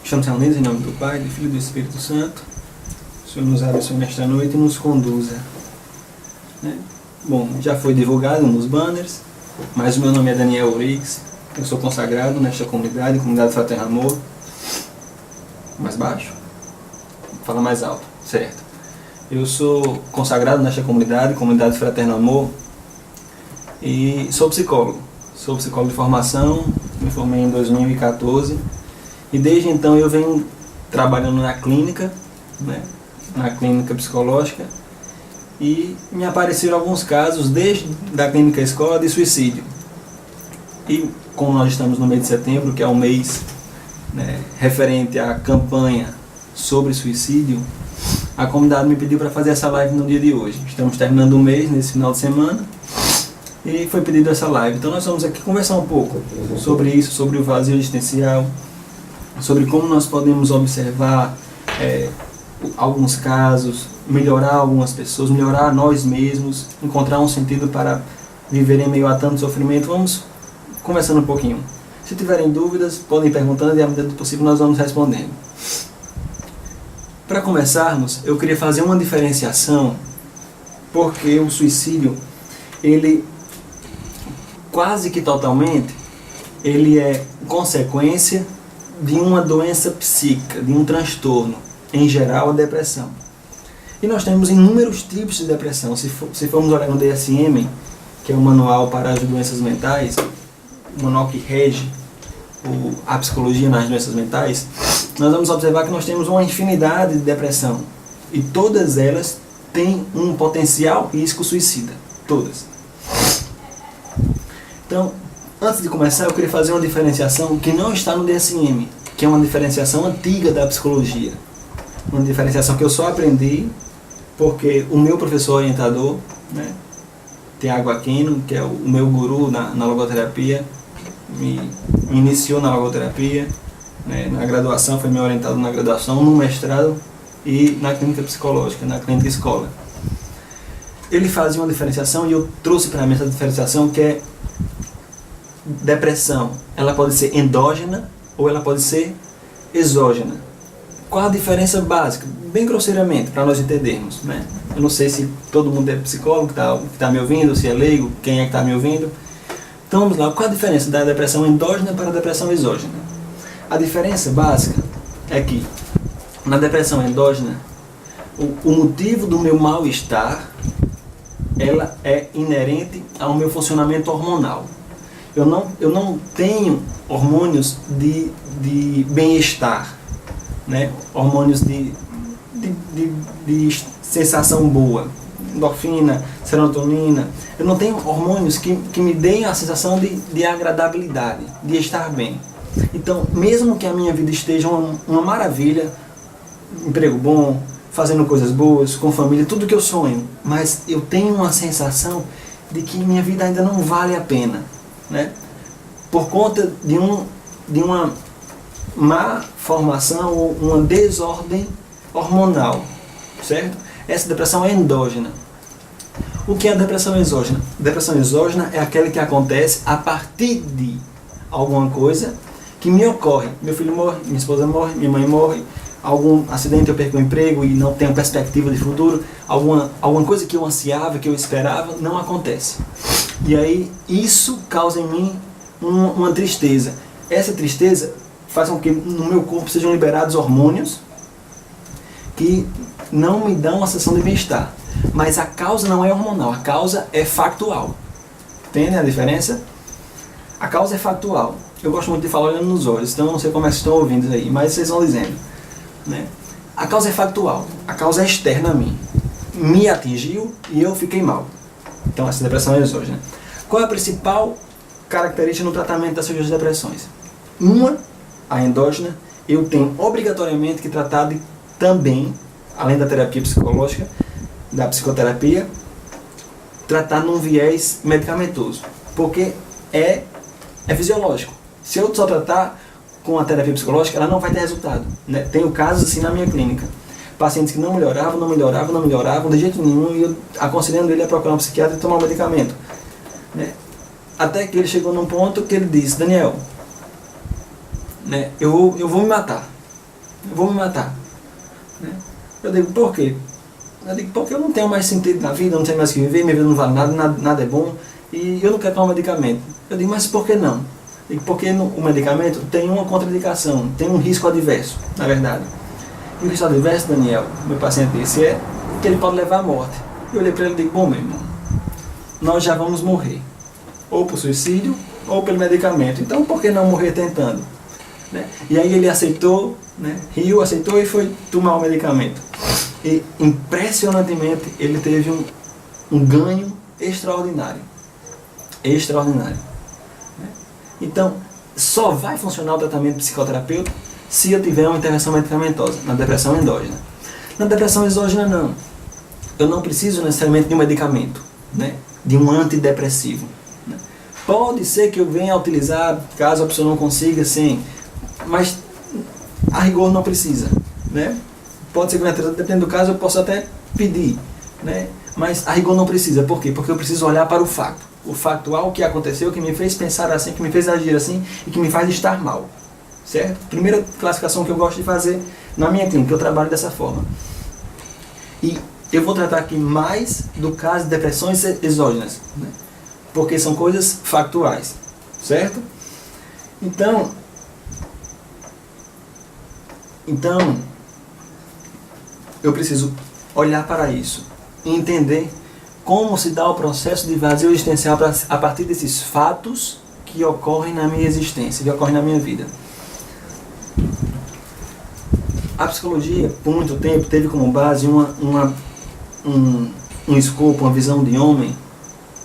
Estamos reunidos em nome do Pai, do Filho e do Espírito Santo. O Senhor nos abençoe nesta noite e nos conduza. Bom, já foi divulgado nos banners, mas o meu nome é Daniel Urix. Eu sou consagrado nesta comunidade, Comunidade Fraterno Amor. Mais baixo? Fala mais alto, certo. Eu sou consagrado nesta comunidade, Comunidade Fraterno Amor, e sou psicólogo. Sou psicólogo de formação, me formei em 2014, e desde então eu venho trabalhando na clínica, na clínica psicológica, e me apareceram alguns casos desde da clínica escola de suicídio. E como nós estamos no mês de setembro, que é o mês referente à campanha sobre suicídio, a comunidade me pediu para fazer essa live no dia de hoje. Estamos terminando o mês, nesse final de semana, e foi pedido essa live. Então nós vamos aqui conversar um pouco sobre isso, sobre o vazio existencial, sobre como nós podemos observar alguns casos, melhorar algumas pessoas, melhorar nós mesmos, encontrar um sentido para viver em meio a tanto sofrimento. Vamos conversando um pouquinho. Se tiverem dúvidas, podem ir perguntando e à medida do possível nós vamos respondendo. Para começarmos, eu queria fazer uma diferenciação, porque o suicídio, ele quase que totalmente, ele é consequência de uma doença psíquica, de um transtorno, em geral a depressão. E nós temos inúmeros tipos de depressão. Se formos olhar no DSM, que é o Manual para as Doenças Mentais, o manual que rege a psicologia nas doenças mentais, nós vamos observar que nós temos uma infinidade de depressão. E todas elas têm um potencial risco suicida. Todas. Então, antes de começar, eu queria fazer uma diferenciação que não está no DSM, que é uma diferenciação antiga da psicologia. Uma diferenciação que eu só aprendi porque o meu professor orientador, Tiago Aquino, que é o meu guru na logoterapia, me iniciou na logoterapia, na graduação, foi meu orientador na graduação, no mestrado e na clínica psicológica, na clínica escola. Ele fazia uma diferenciação e eu trouxe para mim essa diferenciação, que é depressão. Ela pode ser endógena ou ela pode ser exógena. Qual a diferença básica? Bem grosseiramente, para nós entendermos. Eu não sei se todo mundo é psicólogo que está me ouvindo, se é leigo, quem é que está me ouvindo. Então vamos lá, qual a diferença da depressão endógena para a depressão exógena? A diferença básica é que na depressão endógena, o motivo do meu mal-estar, ela é inerente ao meu funcionamento hormonal. Eu não tenho hormônios de bem-estar, hormônios de sensação boa, endorfina, serotonina. Eu não tenho hormônios que me deem a sensação de agradabilidade, de estar bem. Então, mesmo que a minha vida esteja uma maravilha, emprego bom, fazendo coisas boas, com família, tudo que eu sonho, mas eu tenho uma sensação de que minha vida ainda não vale a pena, por conta de uma má formação ou uma desordem hormonal, certo? Essa depressão é endógena. O que é a depressão exógena? Depressão exógena é aquela que acontece a partir de alguma coisa que me ocorre. Meu filho morre, minha esposa morre, minha mãe morre, algum acidente, eu perco o emprego e não tenho perspectiva de futuro, alguma coisa que eu ansiava, que eu esperava, não acontece. E aí isso causa em mim uma tristeza. Essa tristeza faz com que no meu corpo sejam liberados hormônios que não me dão uma sensação de bem-estar. Mas a causa não é hormonal, a causa é factual. Entendem a diferença? A causa é factual. Eu gosto muito de falar olhando nos olhos, então eu não sei como é que estão ouvindo aí, mas vocês vão dizendo. A causa é factual, a causa é externa a mim. Me atingiu e eu fiquei mal. Então essa depressão é exógena. Qual é a principal característica no tratamento dessas duas depressões? Uma, a endógena, eu tenho obrigatoriamente que tratar também, além da terapia psicológica, da psicoterapia, tratar num viés medicamentoso, porque é fisiológico. Se eu só tratar com a terapia psicológica, ela não vai ter resultado. Tenho casos assim na minha clínica, pacientes que não melhoravam de jeito nenhum, e eu aconselhando ele a procurar um psiquiatra e tomar um medicamento. Até que ele chegou num ponto que ele disse: Daniel, né, eu vou me matar. Eu vou me matar. Né? Eu digo, por quê? Eu digo, porque eu não tenho mais sentido na vida, eu não tenho mais o que viver, minha vida não vale nada, nada é bom, e eu não quero tomar medicamento. Eu digo, mas por que não? Eu digo, porque o medicamento tem uma contraindicação, tem um risco adverso, na verdade. E o risco adverso, Daniel, meu paciente disse, é que ele pode levar à morte. Eu olhei para ele e digo, bom, meu irmão, nós já vamos morrer, ou por suicídio, ou pelo medicamento. Então, por que não morrer tentando? Né? E aí ele aceitou, né? Riu, aceitou e foi tomar o medicamento. E, impressionantemente, ele teve um ganho extraordinário. Extraordinário. Né? Então, só vai funcionar o tratamento psicoterapêutico se eu tiver uma intervenção medicamentosa, na depressão endógena. Na depressão exógena, não. Eu não preciso necessariamente de um medicamento, né? De um antidepressivo. Né? Pode ser que eu venha a utilizar, caso a pessoa não consiga, sim, mas a rigor não precisa. Né? Pode ser que, dependendo do caso, eu possa até pedir, né? Mas a rigor não precisa. Por quê? Porque eu preciso olhar para o fato. O factual que aconteceu, que me fez pensar assim, que me fez agir assim e que me faz estar mal. Certo? Primeira classificação que eu gosto de fazer na minha clínica, eu trabalho dessa forma. E eu vou tratar aqui mais do caso de depressões exógenas, né? Porque são coisas factuais. Certo? Então, eu preciso olhar para isso e entender como se dá o processo de vazio existencial a partir desses fatos que ocorrem na minha existência, que ocorrem na minha vida. A psicologia, por muito tempo, teve como base um escopo, uma visão de homem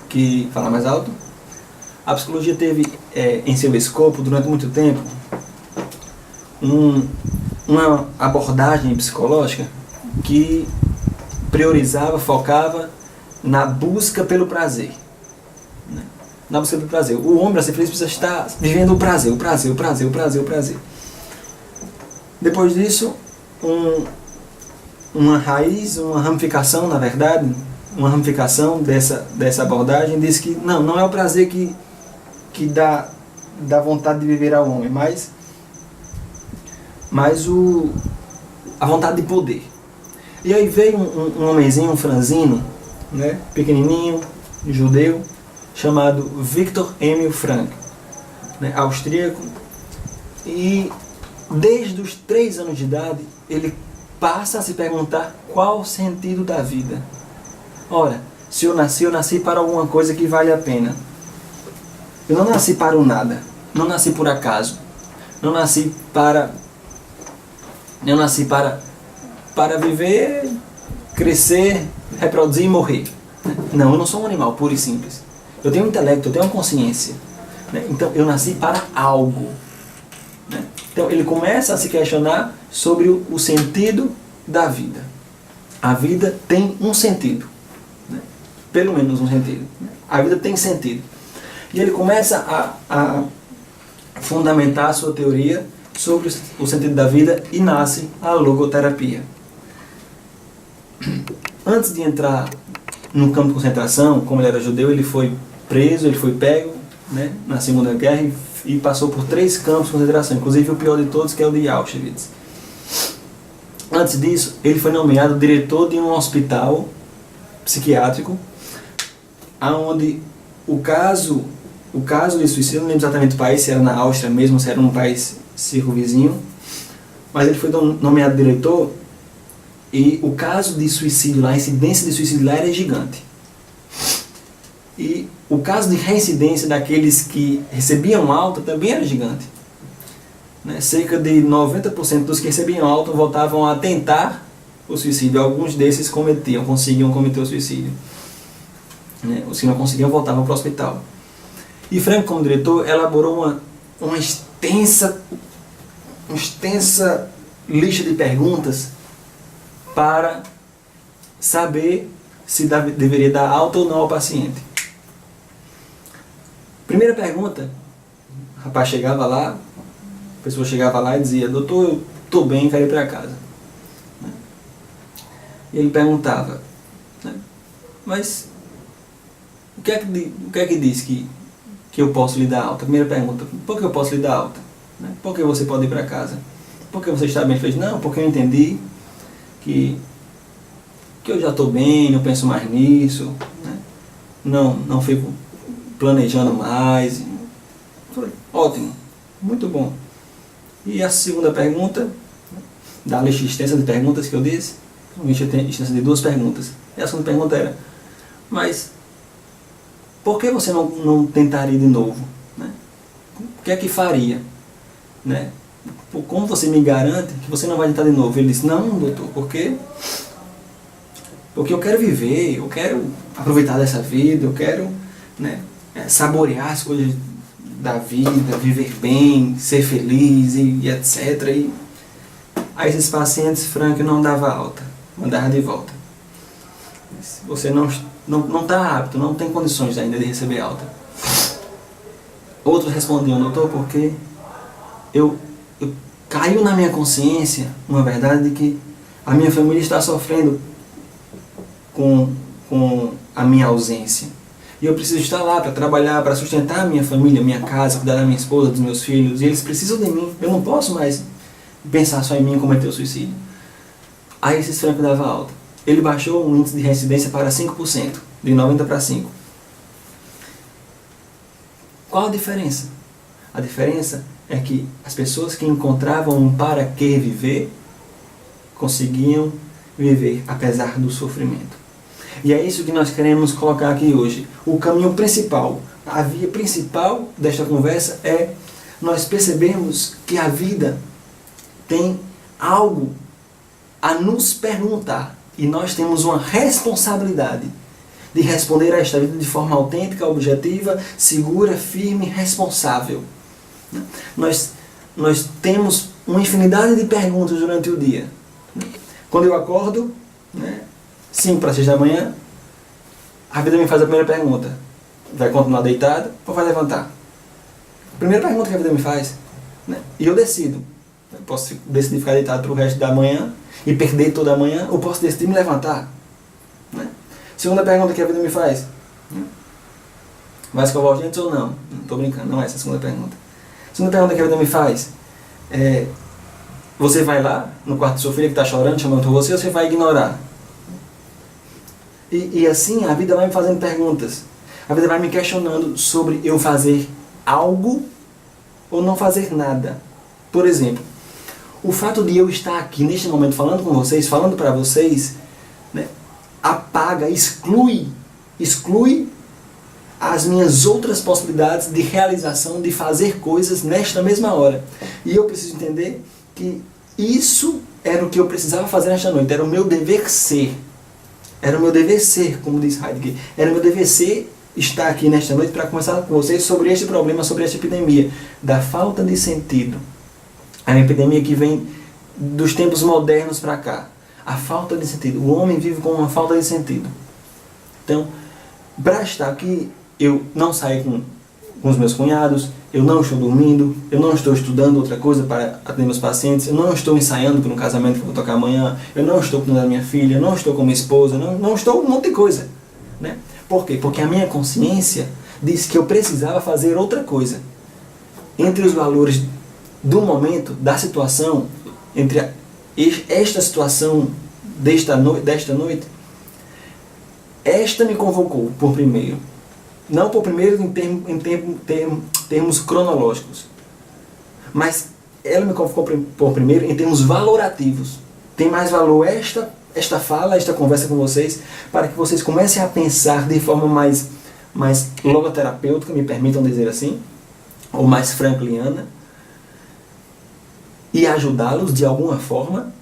que... Fala mais alto. A psicologia teve em seu escopo, durante muito tempo, uma abordagem psicológica que priorizava, focava na busca pelo prazer. Né? Na busca pelo prazer. O homem, para ser feliz, precisa estar vivendo o prazer, o prazer, o prazer, o prazer, o prazer. Depois disso, uma raiz, uma ramificação, na verdade, uma ramificação dessa abordagem diz que não é o prazer que dá vontade de viver ao homem, mas a vontade de poder. E aí veio um homenzinho, um franzino, né, pequenininho, judeu, chamado Viktor Emil Frankl, né, austríaco, e desde os 3 anos de idade ele passa a se perguntar qual o sentido da vida. Ora, se eu nasci para alguma coisa que vale a pena. Eu não nasci para o nada, não nasci por acaso, não nasci para viver, crescer, reproduzir e morrer. Não, eu não sou um animal puro e simples. Eu tenho um intelecto, eu tenho uma consciência. Né? Então eu nasci para algo. Né? Então ele começa a se questionar sobre o sentido da vida. A vida tem um sentido. Né? Pelo menos um sentido. A vida tem sentido. E ele começa a fundamentar a sua teoria sobre o sentido da vida e nasce a logoterapia. Antes de entrar no campo de concentração, como ele era judeu, ele foi preso, ele foi pego, né, na Segunda Guerra e passou por 3 campos de concentração, inclusive o pior de todos, que é o de Auschwitz. Antes disso, ele foi nomeado diretor de um hospital psiquiátrico, onde o caso de suicídio, não lembro exatamente o país, se era na Áustria mesmo, se era um país circunvizinho, mas ele foi nomeado diretor e o caso de suicídio lá, a incidência de suicídio lá era gigante. E o caso de reincidência daqueles que recebiam alta também era gigante. Né? Cerca de 90% dos que recebiam alta voltavam a tentar o suicídio. Alguns desses conseguiam cometer o suicídio. Né? Os que não conseguiam voltavam para o hospital. E Frankl, como diretor, elaborou uma extensa lista de perguntas para saber se deveria dar alta ou não ao paciente. Primeira pergunta, o rapaz chegava lá, a pessoa chegava lá e dizia: doutor, eu estou bem, quero ir para casa. E ele perguntava: mas o que é que diz que eu posso lhe dar alta? Primeira pergunta: por que eu posso lhe dar alta? Né? Por que você pode ir para casa? Por que você está bem feliz? Não, porque eu entendi que eu já estou bem, não penso mais nisso, né? Não fico planejando mais. Falei, ótimo, muito bom. E a segunda pergunta, da lista extensa de perguntas que eu disse, uma lista extensa de 2 perguntas. E a segunda pergunta era, mas por que você não tentaria de novo? Né? O que é que faria? Né? Como você me garante que você não vai tentar de novo? Ele disse, não, doutor, porque eu quero viver, eu quero aproveitar dessa vida, eu quero, né, saborear as coisas da vida, viver bem, ser feliz e etc. E a esses pacientes, Frank não dava alta, mandava de volta. Você não está apto, não tem condições ainda de receber alta. Outros respondiam, doutor, porque eu caiu na minha consciência uma verdade de que a minha família está sofrendo com a minha ausência. E eu preciso estar lá para trabalhar, para sustentar a minha família, minha casa, cuidar da minha esposa, dos meus filhos. E eles precisam de mim. Eu não posso mais pensar só em mim e cometer o suicídio. Aí esse Franco dava alta. Ele baixou o índice de reincidência para 5%, de 90 para 5%. Qual a diferença? A diferença é que as pessoas que encontravam um para que viver, conseguiam viver apesar do sofrimento. E é isso que nós queremos colocar aqui hoje. O caminho principal, a via principal desta conversa é nós percebermos que a vida tem algo a nos perguntar. E nós temos uma responsabilidade de responder a esta vida de forma autêntica, objetiva, segura, firme, responsável. Nós temos uma infinidade de perguntas durante o dia. Quando eu acordo, 5 para 6 da manhã, a vida me faz a primeira pergunta. Vai continuar deitado ou vai levantar? A primeira pergunta que a vida me faz. E eu decido. Eu posso decidir ficar deitado para o resto da manhã e perder toda a manhã, ou posso decidir me levantar. Segunda pergunta que a vida me faz. Vai escovar os dentes ou não? Não estou brincando, não é essa a segunda pergunta. Segunda pergunta que a vida me faz é: você vai lá no quarto do seu filho que está chorando, chamando por você, ou você vai ignorar? E assim a vida vai me fazendo perguntas. A vida vai me questionando sobre eu fazer algo ou não fazer nada. Por exemplo, o fato de eu estar aqui neste momento falando com vocês, falando para vocês, apaga, exclui as minhas outras possibilidades de realização, de fazer coisas nesta mesma hora. E eu preciso entender que isso era o que eu precisava fazer nesta noite, era o meu dever ser. Era o meu dever ser, como diz Heidegger. Era o meu dever ser estar aqui nesta noite para conversar com vocês sobre este problema, sobre esta epidemia da falta de sentido. É uma epidemia que vem dos tempos modernos para cá. A falta de sentido. O homem vive com uma falta de sentido. Então, para estar aqui, eu não saio com os meus cunhados, eu não estou dormindo, eu não estou estudando outra coisa para atender meus pacientes, eu não estou ensaiando para um casamento que eu vou tocar amanhã, eu não estou cuidando da minha filha, eu não estou com minha esposa, não estou um monte de coisa. Por quê? Porque a minha consciência disse que eu precisava fazer outra coisa. Entre os valores do momento, da situação, entre esta situação desta noite, esta me convocou por primeiro. Não por primeiro em termos cronológicos, mas ela me convocou por primeiro em termos valorativos. Tem mais valor esta fala, esta conversa com vocês, para que vocês comecem a pensar de forma mais logoterapêutica, me permitam dizer assim, ou mais frankliana, e ajudá-los de alguma forma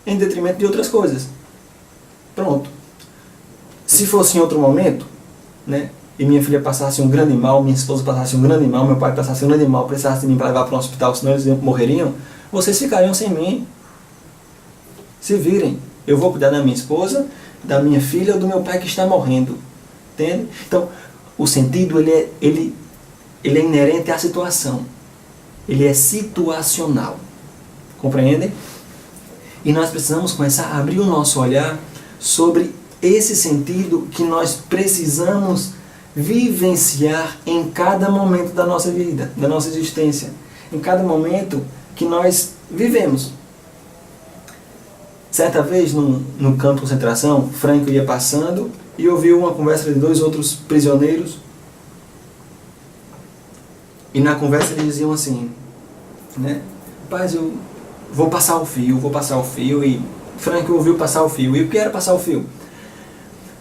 em detrimento de outras coisas. Pronto. Se fosse em outro momento, e minha filha passasse um grande mal, minha esposa passasse um grande mal, meu pai passasse um grande mal, precisasse de mim para levar para um hospital, senão eles morreriam, vocês ficariam sem mim. Se virem, eu vou cuidar da minha esposa, da minha filha ou do meu pai que está morrendo. Entende? Então, o sentido ele é inerente à situação. Ele é situacional. Compreendem? E nós precisamos começar a abrir o nosso olhar sobre esse sentido que nós precisamos vivenciar em cada momento da nossa vida, da nossa existência, em cada momento que nós vivemos. Certa vez, no campo de concentração, Franco ia passando e ouviu uma conversa de dois outros prisioneiros. E na conversa eles diziam assim, né? Rapaz, eu vou passar o fio. E Franco ouviu passar o fio. E o que era passar o fio?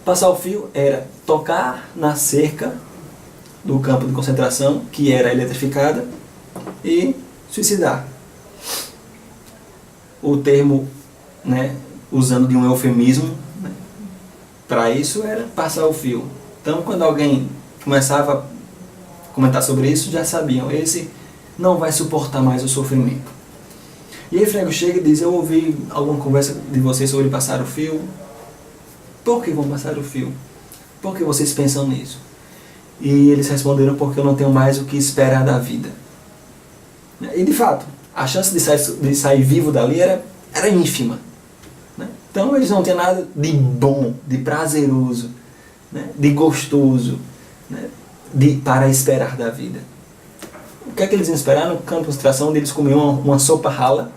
Passar o fio era tocar na cerca do campo de concentração, que era eletrificada, e suicidar. O termo, né, usando de um eufemismo, né, para isso era passar o fio. Então, quando alguém começava a comentar sobre isso, já sabiam, esse não vai suportar mais o sofrimento. E aí Franco chega e diz, eu ouvi alguma conversa de vocês sobre passar o fio. Por que vão passar o fio? Por que vocês pensam nisso? E eles responderam, porque eu não tenho mais o que esperar da vida. E de fato, a chance de sair vivo dali era ínfima. Né? Então eles não tinham nada de bom, de prazeroso, né? De gostoso, né? Para esperar da vida. O que é que eles iam esperar? No campo de concentração, onde eles comiam uma sopa rala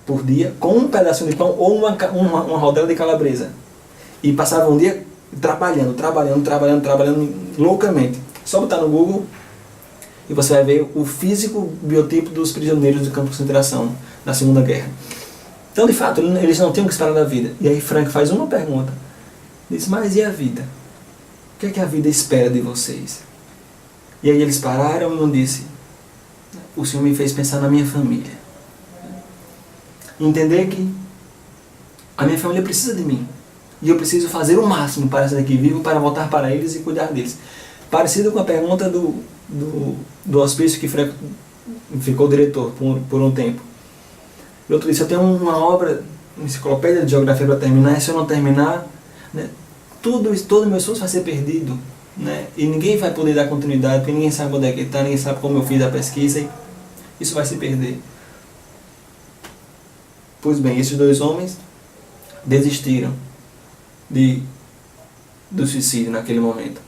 por dia, com um pedacinho de pão ou uma rodela de calabresa. E passavam um dia trabalhando loucamente. Só botar no Google e você vai ver o físico biotipo dos prisioneiros do campo de concentração da Segunda Guerra. Então, de fato, eles não tinham o que esperar da vida. E aí Frank faz uma pergunta. Diz, mas e a vida? O que é que a vida espera de vocês? E aí eles pararam e um disse, o Senhor me fez pensar na minha família. Entender que a minha família precisa de mim. E eu preciso fazer o máximo para sair daqui vivo, para voltar para eles e cuidar deles. Parecido com a pergunta do hospício que Franco ficou diretor por um tempo. E outro disse, eu tenho uma obra, uma enciclopédia de geografia para terminar, e se eu não terminar, né, todo o meu esforço vai ser perdido. Né, e ninguém vai poder dar continuidade, porque ninguém sabe onde é que está, ninguém sabe como eu fiz a pesquisa, e isso vai se perder. Pois bem, esses dois homens desistiram do suicídio naquele momento.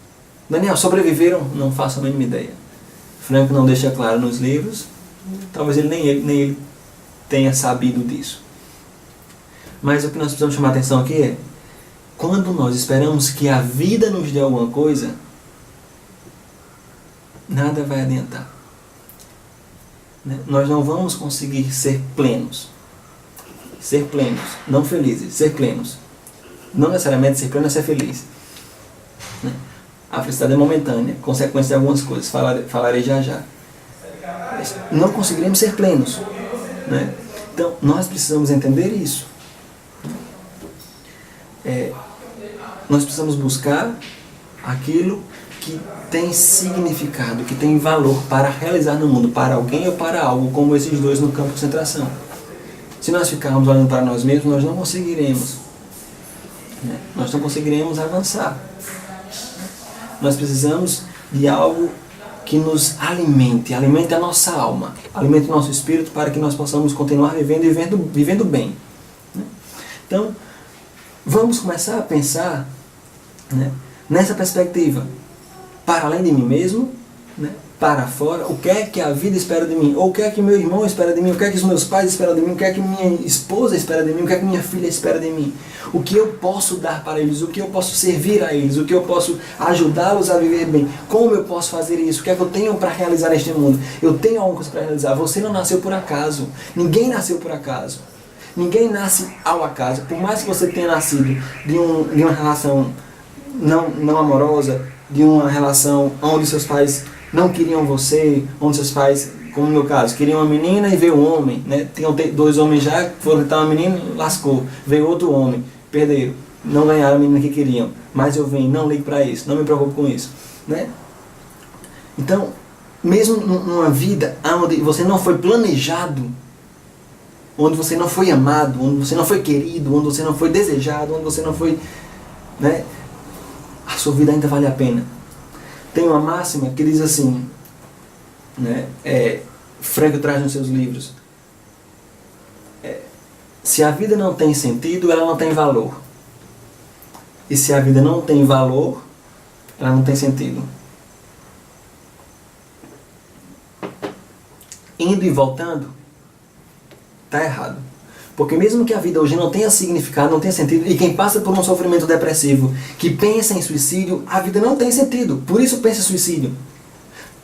Daniel, sobreviveram? Não faço a mínima ideia. Franco não deixa claro nos livros, talvez nem ele tenha sabido disso. Mas o que nós precisamos chamar a atenção aqui é, quando nós esperamos que a vida nos dê alguma coisa, nada vai adiantar. Né? Nós não vamos conseguir ser plenos. Ser plenos, não felizes, ser plenos. Não necessariamente ser pleno é ser feliz. Né? A felicidade é momentânea, consequência de algumas coisas, falarei já já. Mas não conseguiremos ser plenos. Né? Então, nós precisamos entender isso. Nós precisamos buscar aquilo que tem significado, que tem valor para realizar no mundo, para alguém ou para algo, como esses dois no campo de concentração. Se nós ficarmos olhando para nós mesmos, nós não conseguiremos. Né? Nós não conseguiremos avançar. Nós precisamos de algo que nos alimente a nossa alma, alimente o nosso espírito, para que nós possamos continuar vivendo e vivendo bem. Né? Então, vamos começar a pensar, né, nessa perspectiva, para além de mim mesmo, né, para fora, o que é que a vida espera de mim, ou o que é que meu irmão espera de mim, o que é que os meus pais esperam de mim, o que é que minha esposa espera de mim, o que é que minha filha espera de mim, o que eu posso dar para eles, o que eu posso servir a eles, o que eu posso ajudá-los a viver bem, como eu posso fazer isso, o que é que eu tenho para realizar neste mundo. Eu tenho alguma coisa para realizar. Você não nasceu por acaso, ninguém nasceu por acaso, ninguém nasce ao acaso. Por mais que você tenha nascido de uma relação não amorosa, de uma relação onde seus pais não queriam você, onde seus pais, como no meu caso, queriam uma menina e veio um homem, né? Tinham dois homens já, foram tentar uma menina, lascou, veio outro homem, perderam, não ganharam a menina que queriam, mas eu venho, não ligo para isso, não me preocupo com isso, né? Então, mesmo numa vida onde você não foi planejado, onde você não foi amado, onde você não foi querido, onde você não foi desejado, onde você não foi, né? A sua vida ainda vale a pena. Tem uma máxima que diz assim, né? Franco traz nos seus livros, se a vida não tem sentido, ela não tem valor. E se a vida não tem valor, ela não tem sentido. Indo e voltando, está errado. Porque mesmo que a vida hoje não tenha significado, não tenha sentido, e quem passa por um sofrimento depressivo, que pensa em suicídio, a vida não tem sentido. Por isso pensa em suicídio.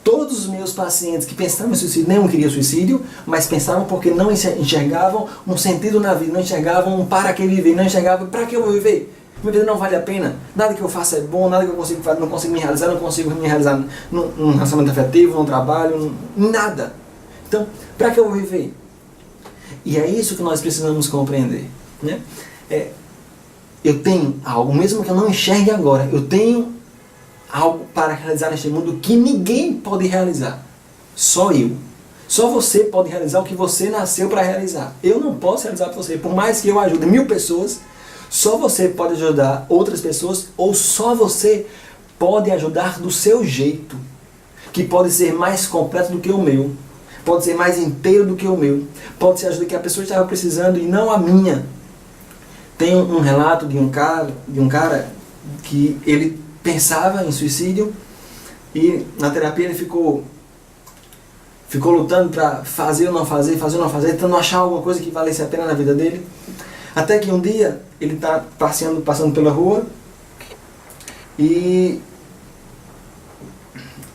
Todos os meus pacientes que pensavam em suicídio, nenhum queria suicídio, mas pensavam porque não enxergavam um sentido na vida, não enxergavam um para que viver, não enxergavam para que eu vou viver. Minha vida não vale a pena, nada que eu faça é bom, nada que eu consigo fazer, não consigo me realizar num relacionamento afetivo, num trabalho, nada. Então, para que eu vou viver? E é isso que nós precisamos compreender, né? Eu tenho algo, mesmo que eu não enxergue agora, eu tenho algo para realizar neste mundo que ninguém pode realizar. Só eu. Só você pode realizar o que você nasceu para realizar. Eu não posso realizar para você. Por mais que eu ajude 1000 pessoas, só você pode ajudar outras pessoas, ou só você pode ajudar do seu jeito, que pode ser mais completo do que o meu, pode ser mais inteiro do que o meu, pode ser a ajuda que a pessoa estava precisando e não a minha. Tem um relato de um cara que ele pensava em suicídio e na terapia ele ficou lutando para fazer ou não fazer, tentando achar alguma coisa que valesse a pena na vida dele. Até que um dia ele está passando pela rua e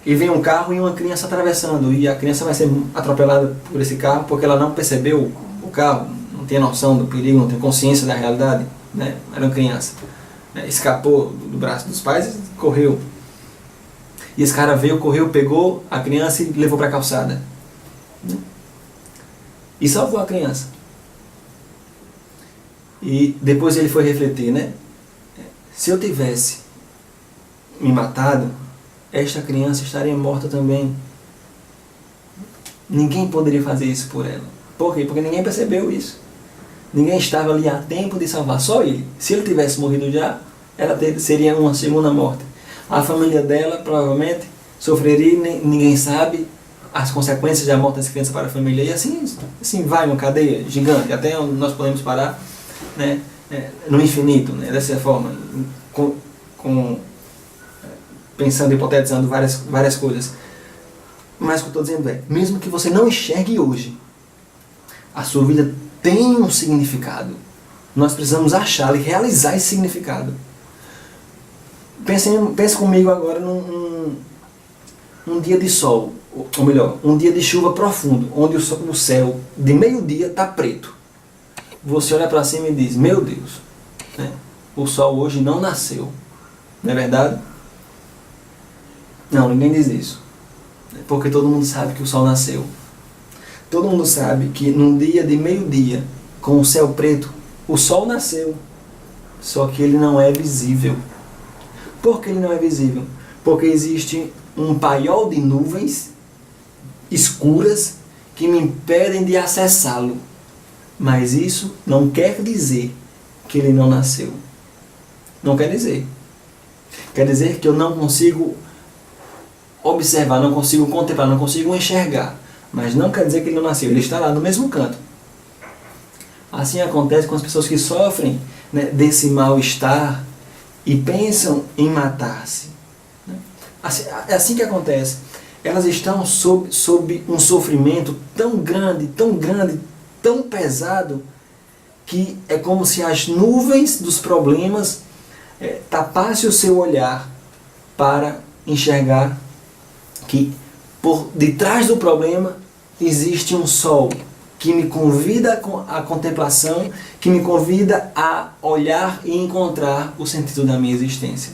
vem um carro e uma criança atravessando, e a criança vai ser atropelada por esse carro porque ela não percebeu o carro, não tem noção do perigo, não tem consciência da realidade, né? Era uma criança. Escapou do braço dos pais e correu. E esse cara veio, correu, pegou a criança e levou para a calçada. E salvou a criança. E depois ele foi refletir, né? Se eu tivesse me matado, esta criança estaria morta também. Ninguém poderia fazer isso por ela. Por quê? Porque ninguém percebeu isso. Ninguém estava ali a tempo de salvar, só ele. Se ele tivesse morrido já, ela seria uma segunda morte. A família dela provavelmente sofreria, ninguém sabe as consequências da morte dessa criança para a família. E assim vai uma cadeia gigante, até onde nós podemos parar, né, no infinito, né, dessa forma, pensando, hipotetizando várias coisas. Mas o que eu estou dizendo é, mesmo que você não enxergue hoje, a sua vida tem um significado. Nós precisamos achá-lo e realizar esse significado. Pense comigo agora num dia de sol, ou melhor, um dia de chuva profundo, onde o céu de meio-dia está preto. Você olha para cima e diz, meu Deus, né, o sol hoje não nasceu. Não é verdade? Não, ninguém diz isso. Porque todo mundo sabe que o sol nasceu. Todo mundo sabe que num dia de meio-dia, com o céu preto, o sol nasceu. Só que ele não é visível. Por que ele não é visível? Porque existe um paiol de nuvens escuras que me impedem de acessá-lo. Mas isso não quer dizer que ele não nasceu. Não quer dizer. Quer dizer que eu não consigo observar, não consigo contemplar, não consigo enxergar. Mas não quer dizer que ele não nasceu, ele está lá no mesmo canto. Assim acontece com as pessoas que sofrem, né, desse mal-estar e pensam em matar-se. É assim que acontece. Elas estão sob um sofrimento tão grande, tão pesado, que é como se as nuvens dos problemas tapassem o seu olhar para enxergar que por detrás do problema existe um sol que me convida à contemplação, que me convida a olhar e encontrar o sentido da minha existência.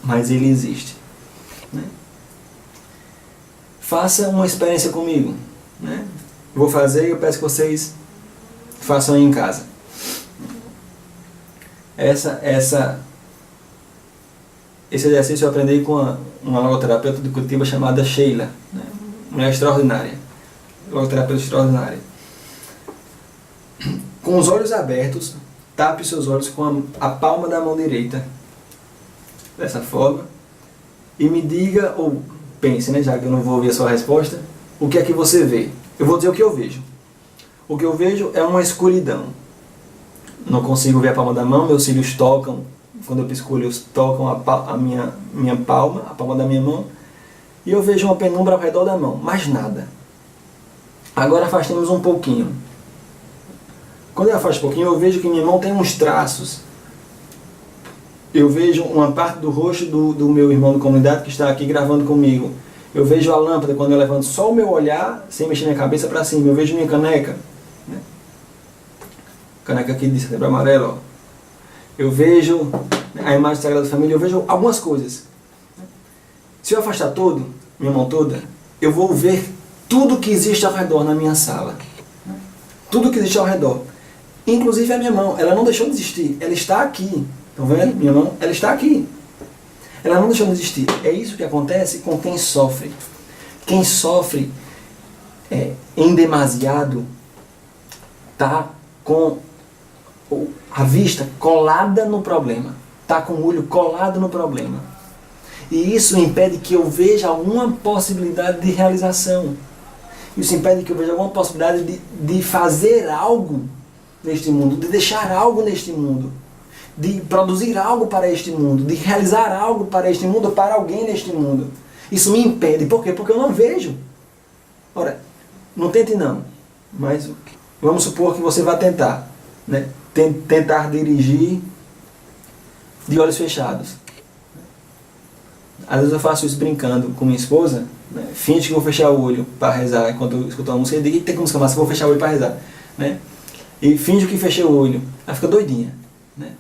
Mas ele existe. Né? Faça uma experiência comigo. Né? Vou fazer e eu peço que vocês façam aí em casa. Esse exercício eu aprendi com uma logoterapeuta de Curitiba chamada Sheila. Né? Mulher extraordinária. Logoterapeuta extraordinária. Com os olhos abertos, tape seus olhos com a palma da mão direita. Dessa forma. E me diga, ou pense, né, já que eu não vou ouvir a sua resposta, o que é que você vê? Eu vou dizer o que eu vejo. O que eu vejo é uma escuridão. Não consigo ver a palma da mão, meus cílios tocam quando eu pisco o olho, eles tocam a minha palma, a palma da minha mão, e eu vejo uma penumbra ao redor da mão, mais nada. Agora afastemos um pouquinho. Quando eu afasto um pouquinho, eu vejo que minha mão tem uns traços. Eu vejo uma parte do rosto do meu irmão de comunidade que está aqui gravando comigo. Eu vejo a lâmpada quando eu levanto só o meu olhar, sem mexer minha cabeça para cima. Eu vejo minha caneca. Né? Caneca aqui de Setembro Amarelo. Ó. Eu vejo a imagem Sagrada Família. Eu vejo algumas coisas. Se eu afastar todo, minha mão toda, eu vou ver tudo que existe ao redor na minha sala. Tudo que existe ao redor. Inclusive a minha mão. Ela não deixou de existir. Ela está aqui. Estão vendo? Minha mão, ela está aqui. Ela não deixou de existir. É isso que acontece com quem sofre. Quem sofre em demasiado está com a vista colada no problema. Está com o olho colado no problema. E isso impede que eu veja alguma possibilidade de realização. Isso impede que eu veja alguma possibilidade de fazer algo neste mundo, de deixar algo neste mundo, de produzir algo para este mundo, de realizar algo para este mundo, para alguém neste mundo. Isso me impede. Por quê? Porque eu não vejo. Ora, não tente não, mas vamos supor que você vai tentar, né? Tentar dirigir de olhos fechados. Às vezes eu faço isso brincando com minha esposa, né? Finge que eu vou fechar o olho para rezar enquanto eu escuto uma música, e digo, tem música massa, eu vou fechar o olho para rezar, né? E finge que fechei o olho, ela fica doidinha, né?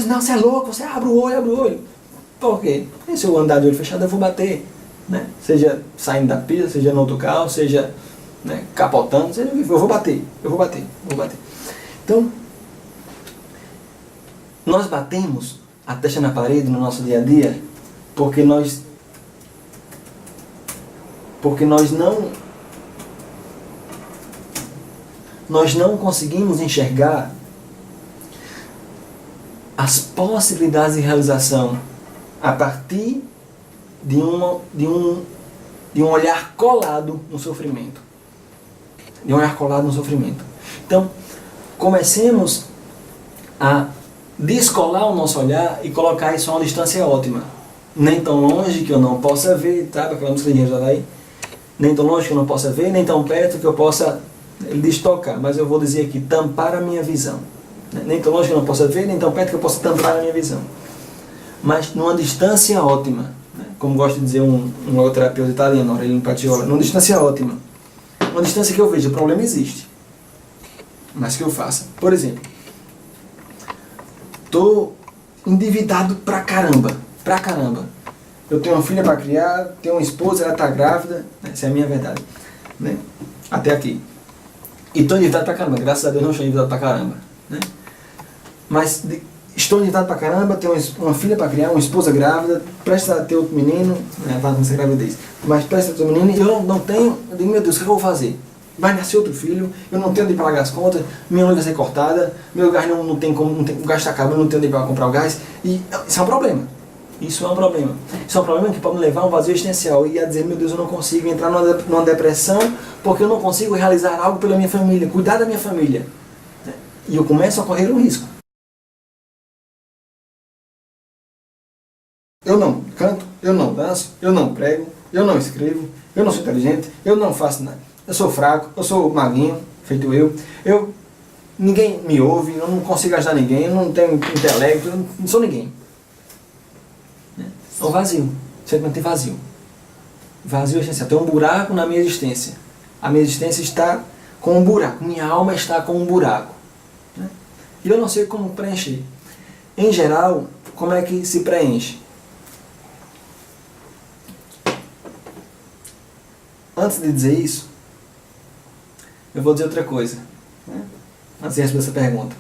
Não, você é louco, você abre o olho, abre o olho. Por quê? Porque se eu andar de olho fechado eu vou bater, né? Seja saindo da pista, seja no outro carro, seja, né, capotando, seja o que for, eu vou bater. Então, nós batemos a testa na parede no nosso dia a dia porque nós não conseguimos enxergar as possibilidades de realização a partir de um olhar colado no sofrimento. Então, comecemos a descolar o nosso olhar e colocar isso a uma distância ótima. Nem tão longe que eu não possa ver, sabe aquela música de Engenheiros do Havaí? Nem tão longe que eu não possa ver, nem tão perto que eu possa destocar, mas eu vou dizer aqui, tampar a minha visão. Nem tão longe que eu não possa ver, nem tão perto que eu possa tampar a minha visão. Mas numa distância ótima, né? Como gosta de dizer um logoterapeuta italiano, Aurelino Patiola, numa distância ótima. Uma distância que eu vejo, o problema existe. Mas que eu faça. Por exemplo, estou endividado pra caramba. Eu tenho uma filha para criar, tenho uma esposa, ela está grávida, essa é a minha verdade, né? Até aqui. E estou endividado pra caramba, graças a Deus não estou endividado pra caramba, né? Mas estou endividado pra caramba, tenho uma filha para criar, uma esposa grávida, prestes a ter outro menino, vai nessa gravidez, mas prestes a ter outro menino, e eu não tenho, eu digo, meu Deus, o que eu vou fazer? Vai nascer outro filho, eu não tenho onde pagar as contas, minha luz vai ser cortada, meu gás não tem como, o gás está acabando, eu não tenho onde para comprar o gás, e isso é um problema. Isso é um problema que pode me levar a um vazio existencial e a dizer, meu Deus, eu não consigo entrar numa depressão porque eu não consigo realizar algo pela minha família, cuidar da minha família. E eu começo a correr um risco. Eu não canto, eu não danço, eu não prego, eu não escrevo, eu não sou inteligente, eu não faço nada. Eu sou fraco, eu sou magrinho, feito ninguém me ouve, eu não consigo ajudar ninguém, eu não tenho intelecto, eu não sou ninguém. É um vazio, sentimento de vazio. Vazio existencial, tem um buraco na minha existência. A minha existência está com um buraco, minha alma está com um buraco. E eu não sei como preencher. Em geral, como é que se preenche? Antes de dizer isso, eu vou dizer outra coisa. Antes de responder essa pergunta.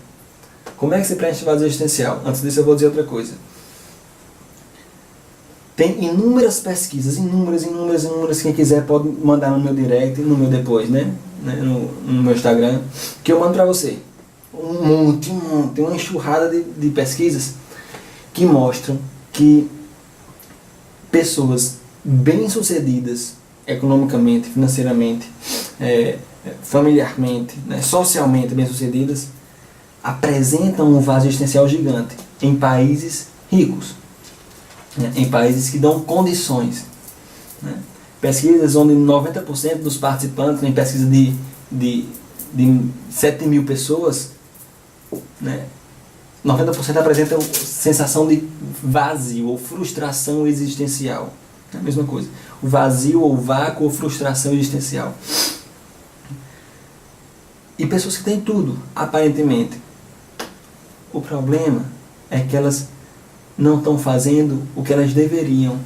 Como é que se preenche o vazio existencial? Antes disso eu vou dizer outra coisa. Tem inúmeras pesquisas, inúmeras, quem quiser pode mandar no meu direct, no meu depois, né? No meu Instagram, que eu mando pra você. Um monte, tem uma enxurrada de pesquisas que mostram que pessoas bem-sucedidas economicamente, financeiramente, familiarmente, né, socialmente bem-sucedidas, apresentam um vazio existencial gigante. em países ricos, né? Em países que dão condições, né? Pesquisas onde 90% dos participantes, em pesquisa de 7 mil pessoas, né? 90% apresentam sensação de vazio ou frustração existencial. É a mesma coisa. O vazio ou vácuo ou frustração existencial. E pessoas que têm tudo, aparentemente. O problema é que elas não estão fazendo o que elas deveriam.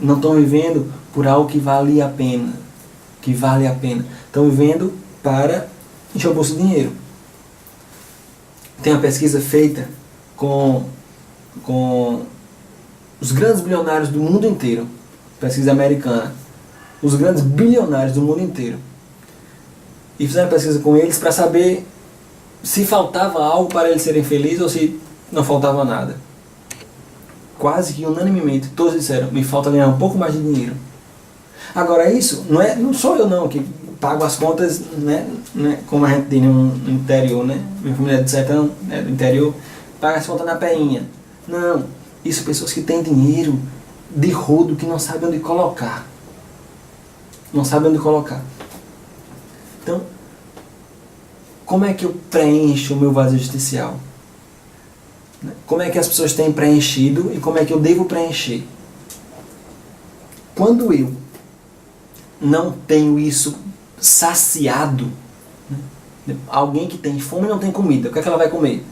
Não estão vivendo por algo que vale a pena. Que vale a pena. Estão vivendo para encher o bolso de dinheiro. Tem uma pesquisa feita com os grandes bilionários do mundo inteiro. Pesquisa americana. Os grandes bilionários do mundo inteiro. E fizeram pesquisa com eles para saber se faltava algo para eles serem felizes ou se não faltava nada. Quase que unanimemente todos disseram: me falta ganhar um pouco mais de dinheiro. Agora isso não sou eu não que pago as contas, né, como a gente tem no interior, né? Minha família é do sertão, né, do interior, paga as contas na peinha. Não, isso pessoas que têm dinheiro de rodo que não sabem onde colocar. Não sabem onde colocar. Então, como é que eu preencho o meu vazio existencial? Como é que as pessoas têm preenchido e como é que eu devo preencher? Quando eu não tenho isso saciado, né? Alguém que tem fome não tem comida, o que é que ela vai comer?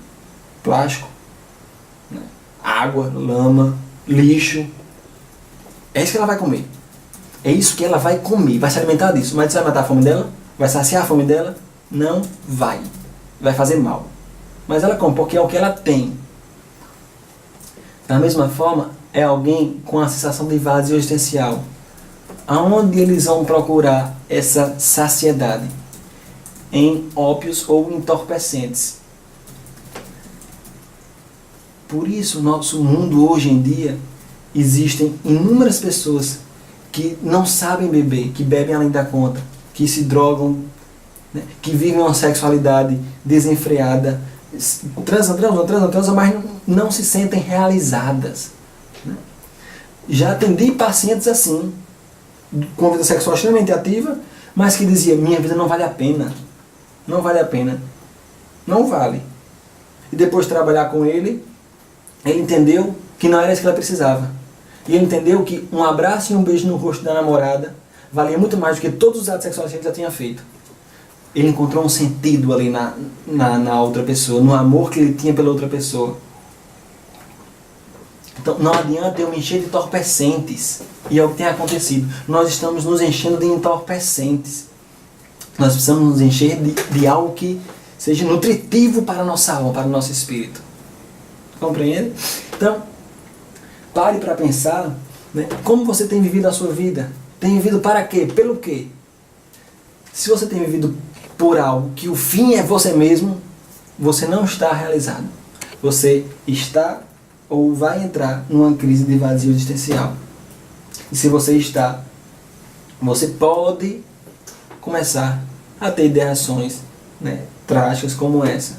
Plástico, né? Água, lama, lixo. É isso que ela vai comer. É isso que ela vai comer, vai se alimentar disso. Mas isso vai matar a fome dela? Vai saciar a fome dela? Não vai. Vai fazer mal. Mas ela come porque é o que ela tem. Da mesma forma, é alguém com a sensação de vazio existencial. Aonde eles vão procurar essa saciedade? Em ópios ou entorpecentes. Por isso, no nosso mundo hoje em dia, existem inúmeras pessoas que não sabem beber, que bebem além da conta, que se drogam, né? Que vivem uma sexualidade desenfreada, transam, mas não se sentem realizadas. Né? Já atendi pacientes assim, com a vida sexual extremamente ativa, mas que dizia: minha vida não vale a pena. Não vale a pena. Não vale. E depois de trabalhar com ele entendeu que não era isso que ela precisava. E ele entendeu que um abraço e um beijo no rosto da namorada valia muito mais do que todos os atos sexuais que ele já tinha feito. Ele encontrou um sentido ali na outra pessoa, no amor que ele tinha pela outra pessoa. Então não adianta eu me encher de entorpecentes. E é o que tem acontecido. Nós estamos nos enchendo de entorpecentes. Nós precisamos nos encher de algo que seja nutritivo para a nossa alma, para o nosso espírito. Compreende? Então, pare para pensar, né, como você tem vivido a sua vida. Tem vivido para quê? Pelo quê? Se você tem vivido por algo que o fim é você mesmo, você não está realizado. Você está ou vai entrar numa crise de vazio existencial. E se você está, você pode começar a ter ideações, né, trágicas como essa.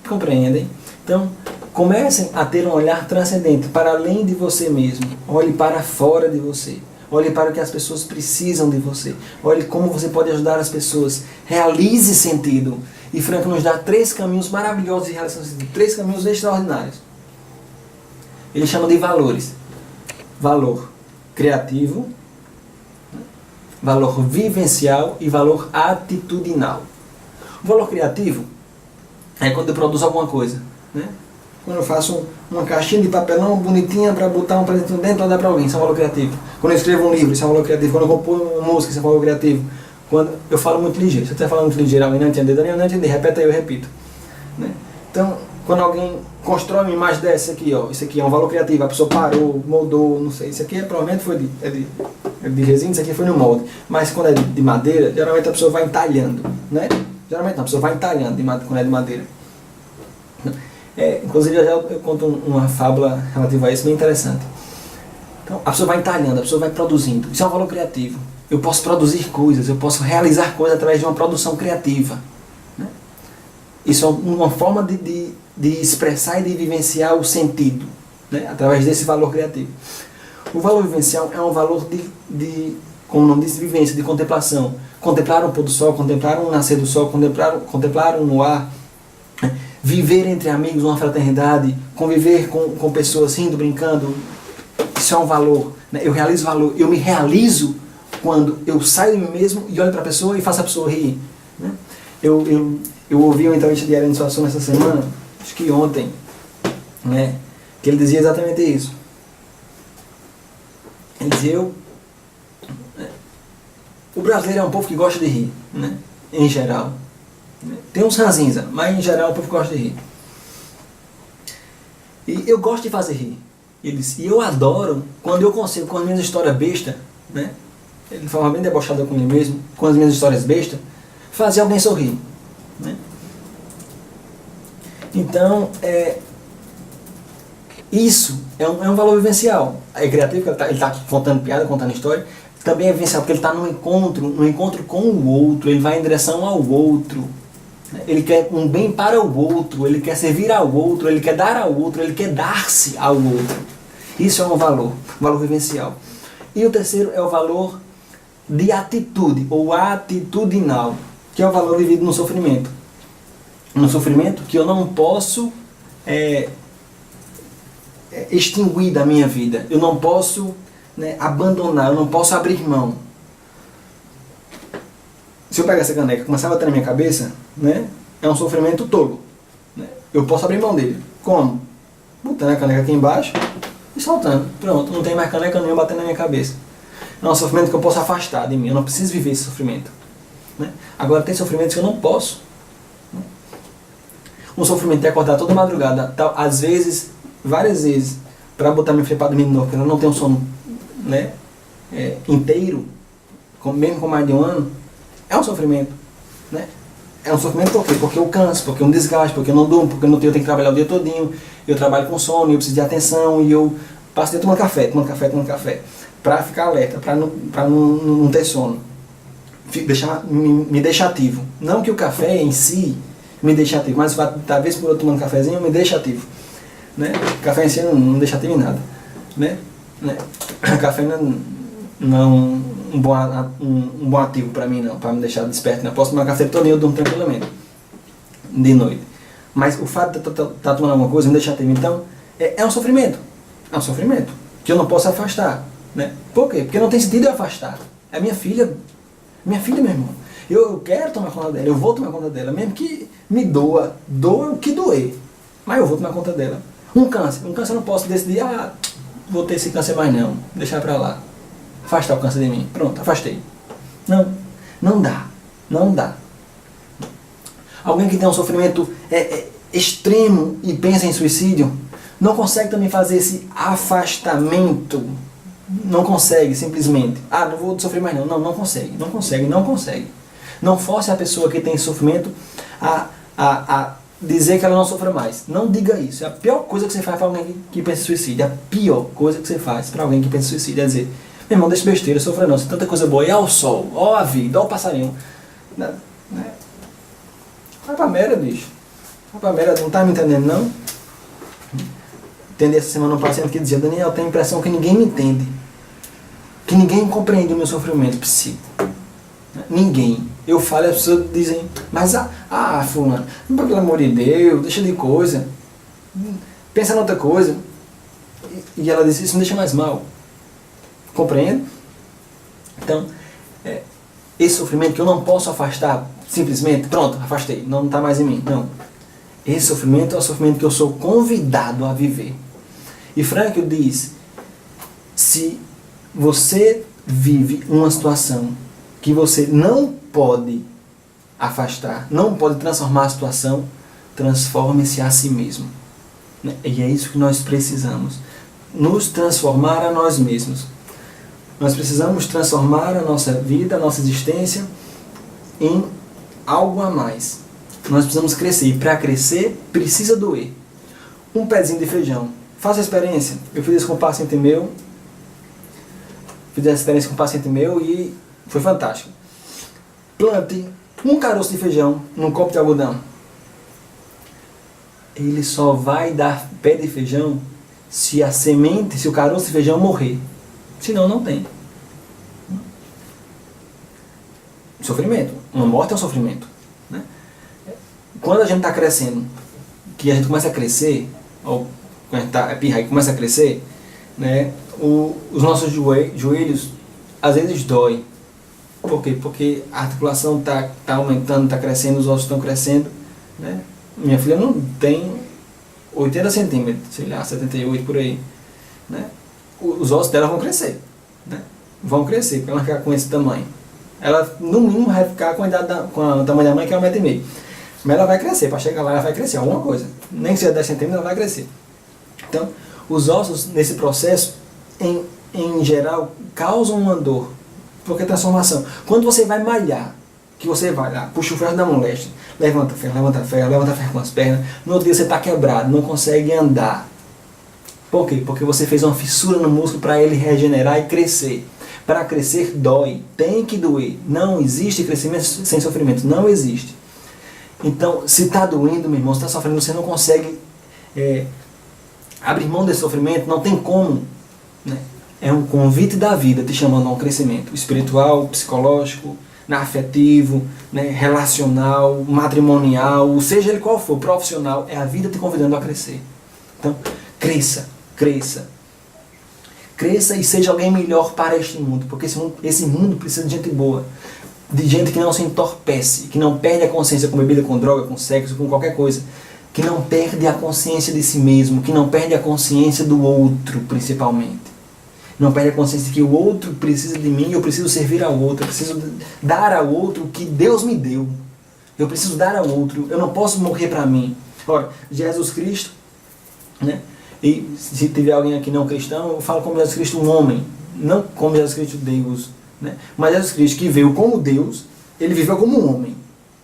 Compreendem? Então, comecem a ter um olhar transcendente para além de você mesmo. Olhe para fora de você. Olhe para o que as pessoas precisam de você. Olhe como você pode ajudar as pessoas. Realize sentido. E Frank nos dá 3 caminhos maravilhosos de realização de sentido. 3 caminhos extraordinários. Ele chama de valores. Valor criativo, valor vivencial e valor atitudinal. O valor criativo é quando eu produzo alguma coisa, né? Quando eu faço uma caixinha de papelão bonitinha para botar um presentinho dentro e dar para alguém, isso é um valor criativo. Quando eu escrevo um livro, isso é um valor criativo. Quando eu compor uma música, isso é um valor criativo. Quando eu falo muito ligeiro, se eu estiver falando muito ligeiro, alguém não entender, Daniel não entender, repete aí, eu repito. Né? Então, quando alguém constrói uma imagem dessa aqui, ó, isso aqui é um valor criativo, a pessoa parou, moldou, não sei, isso aqui provavelmente foi de resina, isso aqui foi no molde. Mas quando é de madeira, geralmente a pessoa vai entalhando, né? Geralmente não, a pessoa vai entalhando quando é de madeira. Inclusive já eu conto uma fábula relativa a isso bem interessante. Então a pessoa vai entalhando, a pessoa vai produzindo. Isso é um valor criativo. Eu posso produzir coisas, eu posso realizar coisas através de uma produção criativa. Né? Isso é uma forma de de expressar e de vivenciar o sentido, né? Através desse valor criativo. O valor vivencial é um valor como o nome diz, vivência, de contemplação. Contemplar um pôr do sol, contemplar um nascer do sol, contemplar um luar, viver entre amigos, uma fraternidade, conviver com pessoas rindo, brincando. Isso é um valor, né? Eu realizo valor, eu me realizo quando eu saio de mim mesmo e olho para a pessoa e faço a pessoa rir, né? Eu ouvi uma entrevista de Ariano Suassuna essa semana, acho que ontem, né? Que ele dizia exatamente isso. Ele dizia, o brasileiro é um povo que gosta de rir, né? Em geral. Tem uns ranzinza, mas em geral o povo gosta de rir. E eu gosto de fazer rir. Ele disse, e eu adoro quando eu consigo, com as minhas histórias bestas, né? De forma bem debochada comigo mesmo, com as minhas histórias bestas, fazer alguém sorrir, né? Então, isso é um valor vivencial. É criativo, ele está aqui contando piada, contando história. Também é vivencial, porque ele está no encontro com o outro, ele vai em direção ao outro. Ele quer um bem para o outro, ele quer servir ao outro, ele quer dar ao outro, ele quer dar-se ao outro. Isso é um valor vivencial. E o terceiro é o valor de atitude, ou atitudinal, que é o valor vivido no sofrimento. No sofrimento que eu não posso extinguir da minha vida, eu não posso, né, abandonar, eu não posso abrir mão. Se eu pegar essa caneca e começar a bater na minha cabeça, né, é um sofrimento tolo, né? Eu posso abrir mão dele. Como? Botando a caneca aqui embaixo e soltando. Pronto, não tem mais caneca nenhuma batendo na minha cabeça. É um sofrimento que eu posso afastar de mim, eu não preciso viver esse sofrimento, né? Agora tem sofrimentos que eu não posso, né? Um sofrimento é acordar toda madrugada, às vezes, várias vezes, para botar minha filha para dormir de novo, porque ela não tem um sono, né, inteiro, mesmo com mais de um ano. É um sofrimento, né? É um sofrimento por quê? Porque eu canso, porque eu me desgasto, porque eu não durmo, porque eu tenho que trabalhar o dia todinho, eu trabalho com sono, eu preciso de atenção, e eu passo o dia tomando café, para ficar alerta, para não ter sono. Me deixa ativo. Não que o café em si me deixe ativo, mas o fato de estar vez por outra tomando cafezinho me deixa ativo, né? Café em si não deixa ativo em nada, né? Café não um bom ativo para mim não, para me deixar desperto. Eu posso tomar café todo dia, eu durmo tranquilamente de noite. Mas o fato de estar tomando alguma coisa me deixa ativo. Então, é um sofrimento. É um sofrimento que eu não posso afastar, né? Por quê? Porque não tem sentido eu afastar. É minha filha, meu irmão. Eu quero tomar conta dela, eu vou tomar conta dela, mesmo que me doa o que doer. Mas eu vou tomar conta dela. Um câncer eu não posso decidir, vou ter esse câncer mais não, deixar pra lá. Afastar o câncer de mim. Pronto, afastei. Não dá. Alguém que tem um sofrimento extremo e pensa em suicídio, não consegue também fazer esse afastamento. Não consegue, simplesmente. Não vou sofrer mais não. Não consegue. Não force a pessoa que tem sofrimento a dizer que ela não sofra mais. Não diga isso. É a pior coisa que você faz para alguém que pensa em suicídio. É a pior coisa que você faz para alguém que pensa em suicídio. É dizer, meu irmão, deixa besteira, sofra não. Se tanta coisa boa. E ao sol, ó a vida, ó o passarinho. Né? Vai pra merda, bicho. Vai pra merda, não tá me entendendo não? Entendi essa semana um paciente que dizia, Daniel, eu tenho a impressão que ninguém me entende. Que ninguém compreende o meu sofrimento psíquico. Ninguém. Eu falo e as pessoas dizem, mas fulano, pelo amor de Deus, deixa de coisa. Pensa em outra coisa. E ela disse, isso me deixa mais mal. Compreende? Então, esse sofrimento que eu não posso afastar simplesmente, pronto, afastei, não está mais em mim. Não. Esse sofrimento é o sofrimento que eu sou convidado a viver. E Frankl diz, se você vive uma situação que você não pode afastar, não pode transformar a situação, transforme-se a si mesmo. E é isso que nós precisamos. Nos transformar a nós mesmos. Nós precisamos transformar a nossa vida, a nossa existência em algo a mais. Nós precisamos crescer. E para crescer, precisa doer. Um pezinho de feijão. Faça a experiência. Eu fiz isso com um paciente meu. Fiz essa experiência com um paciente meu e foi fantástico. Plante um caroço de feijão num copo de algodão. ele só vai dar pé de feijão se a semente, se o caroço de feijão morrer. Senão não tem. Sofrimento. Uma morte é um sofrimento. Né? Quando a gente está crescendo, que a gente começa a crescer, ou quando a gente está pirra e começa a crescer, né, os nossos joelhos às vezes dói. Por quê? Porque a articulação está aumentando, está crescendo, os ossos estão crescendo. Né? Minha filha não tem 80 centímetros, sei lá, 78 por aí. Né? Os ossos dela vão crescer. Né? Vão crescer, porque ela vai ficar com esse tamanho. Ela, no mínimo, vai ficar com a idade com o tamanho da mãe, que é 1,5 m. Mas ela vai crescer, para chegar lá ela vai crescer, alguma coisa. Nem que seja 10 centímetros, ela vai crescer. Então, os ossos, nesse processo, em geral, causam uma dor. Porque transformação. Quando você vai malhar, que você vai lá, puxa o ferro da moléstia, levanta ferro com as pernas, no outro dia você está quebrado, não consegue andar. Por quê? Porque você fez uma fissura no músculo para ele regenerar e crescer. Para crescer dói, tem que doer. Não existe crescimento sem sofrimento, não existe. Então, se está doendo, meu irmão, se está sofrendo, você não consegue abrir mão desse sofrimento, não tem como. Né? É um convite da vida te chamando a um crescimento espiritual, psicológico, afetivo, né, relacional, matrimonial, seja ele qual for, profissional, é a vida te convidando a crescer. Então, cresça, cresça. Cresça e seja alguém melhor para este mundo, porque esse mundo precisa de gente boa, de gente que não se entorpece, que não perde a consciência com bebida, com droga, com sexo, com qualquer coisa, que não perde a consciência de si mesmo, que não perde a consciência do outro, principalmente. Não perde a consciência de que o outro precisa de mim, eu preciso servir ao outro, eu preciso dar ao outro o que Deus me deu. Eu preciso dar ao outro, eu não posso morrer para mim. Ora, Jesus Cristo, né? E se tiver alguém aqui não cristão, eu falo como Jesus Cristo um homem, não como Jesus Cristo Deus. Né? Mas Jesus Cristo que veio como Deus, ele viveu como um homem.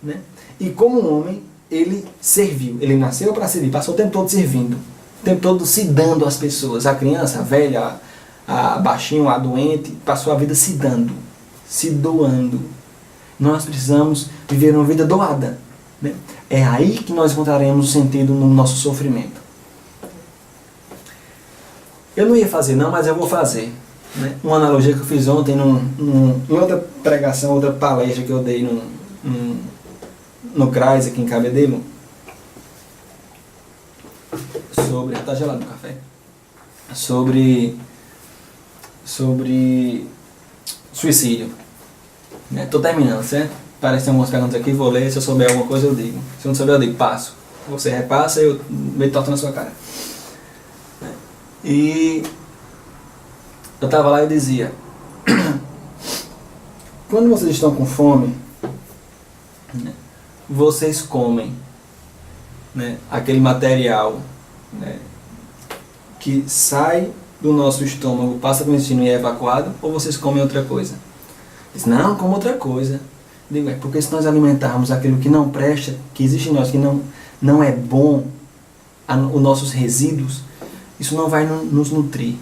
Né? E como um homem, ele serviu. Ele nasceu para servir, passou o tempo todo servindo. O tempo todo se dando às pessoas. A criança, a velha, a baixinho, a doente, passou a vida se dando, se doando. Nós precisamos viver uma vida doada. Né? É aí que nós encontraremos o sentido no nosso sofrimento. Eu não ia fazer não, mas eu vou fazer. Né? Uma analogia que eu fiz ontem em outra pregação, outra palestra que eu dei no CRAS aqui em Cabedelo, sobre... Está gelado o café? Sobre suicídio. Estou terminando, certo? Parece que tem algumas perguntas aqui, vou ler, se eu souber alguma coisa eu digo. Se eu não souber eu digo, passo. Você repassa e eu meto torto na sua cara. E eu estava lá e dizia, quando vocês estão com fome, né, vocês comem, né, aquele material, né, que sai do nosso estômago, passa pelo intestino e é evacuado, ou vocês comem outra coisa? Diz, não, como outra coisa. Digo, porque se nós alimentarmos aquilo que não presta, que existe em nós, que não é bom, os nossos resíduos, isso não vai nos nutrir.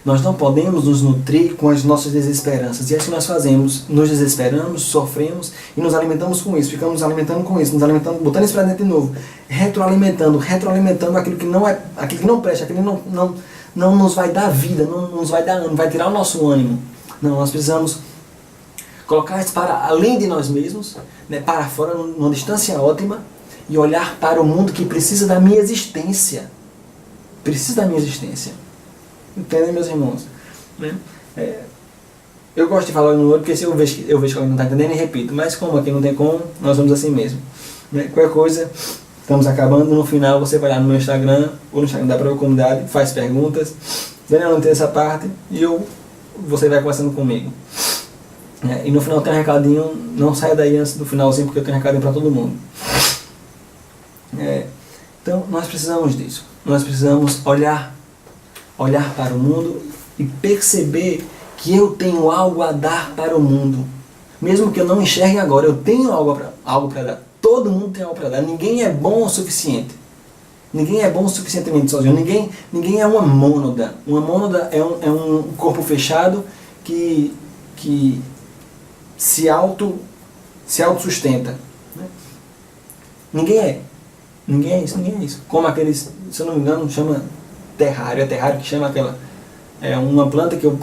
Nós não podemos nos nutrir com as nossas desesperanças. E é isso que nós fazemos. Nos desesperamos, sofremos e nos alimentamos com isso. Ficamos nos alimentando com isso, nos alimentando, botando isso para dentro de novo. Retroalimentando aquilo que não é, aquilo que não presta, aquilo que não nos vai dar vida, não nos vai dar ânimo, vai tirar o nosso ânimo. Não, nós precisamos colocar isso para além de nós mesmos, né, para fora, numa distância ótima, e olhar para o mundo que precisa da minha existência. Precisa da minha existência. Entendem, meus irmãos? Né? Eu gosto de falar no olho porque se eu vejo que alguém não está entendendo, eu repito. Mas como aqui não tem como, nós vamos assim mesmo. Né? Qualquer coisa, estamos acabando. No final você vai lá no meu Instagram, ou no Instagram da própria comunidade, faz perguntas. Daniel, não entende essa parte, e você vai conversando comigo. E no final tem um recadinho, não saia daí antes do finalzinho, porque eu tenho um recadinho para todo mundo. Então, nós precisamos disso. Nós precisamos olhar para o mundo e perceber que eu tenho algo a dar para o mundo. Mesmo que eu não enxergue agora, eu tenho algo para dar. Todo mundo tem algo para dar. Ninguém é bom o suficiente. Ninguém é bom o suficientemente sozinho. Ninguém é uma mônada. Uma mônada é um corpo fechado que se autossustenta. Né? Ninguém é. Ninguém é isso, ninguém é isso. Como aqueles, se eu não me engano, chama terrário. É terrário que chama aquela... É uma planta que eu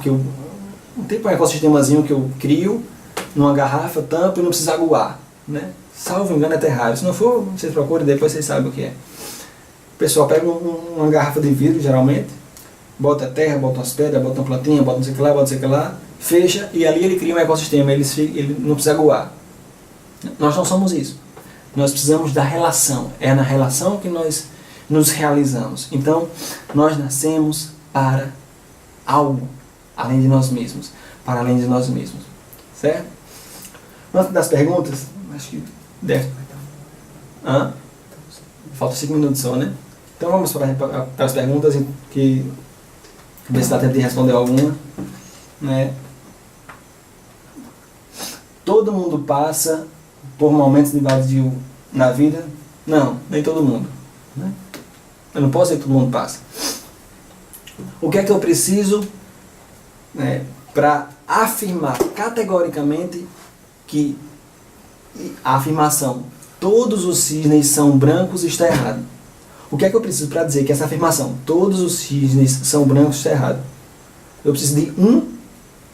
um tipo um ecossistemazinho que eu crio numa garrafa, tampo e não precisa aguar, né? Salvo engano é terrário. Se não for, vocês procurem, depois vocês sabem o que é. O pessoal pega uma garrafa de vidro, geralmente, bota terra, bota umas pedras, bota uma plantinha, bota não sei o que lá, bota não sei o que lá, fecha e ali ele cria um ecossistema, ele não precisa aguar. Nós não somos isso. Nós precisamos da relação. É na relação que nós nos realizamos. Então, nós nascemos para algo além de nós mesmos. Para além de nós mesmos. Certo? Antes das perguntas, acho que deve. Falta 5 minutos só, né? Então vamos para as perguntas que ver se dá tempo de responder alguma. Né? Todo mundo passa por momentos de vazio na vida? Não, nem todo mundo. Né? Eu não posso dizer que todo mundo passa. O que é que eu preciso, né, para afirmar categoricamente que a afirmação todos os cisnes são brancos está errado? O que é que eu preciso para dizer que essa afirmação todos os cisnes são brancos está errado? Eu preciso de um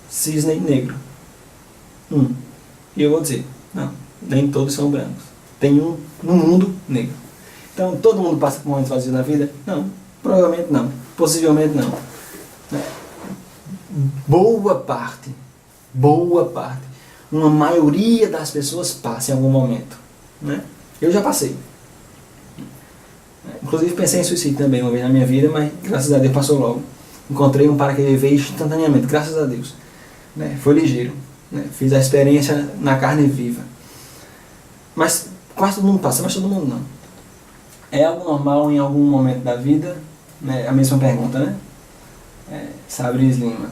cisne negro. E eu vou dizer, não, nem todos são brancos. Tem um no mundo negro. Então, todo mundo passa por momentos vazios na vida? Não, provavelmente não. Possivelmente não. Boa parte, uma maioria das pessoas passa em algum momento. Né? Eu já passei. Inclusive pensei em suicídio também uma vez na minha vida, mas graças a Deus passou logo. Encontrei um paraquedas veio instantaneamente, graças a Deus. Né? Foi ligeiro. Né? Fiz a experiência na carne viva. Mas quase todo mundo passa, mas todo mundo não. É algo normal em algum momento da vida? Né? A mesma pergunta, né? Sabris Lima.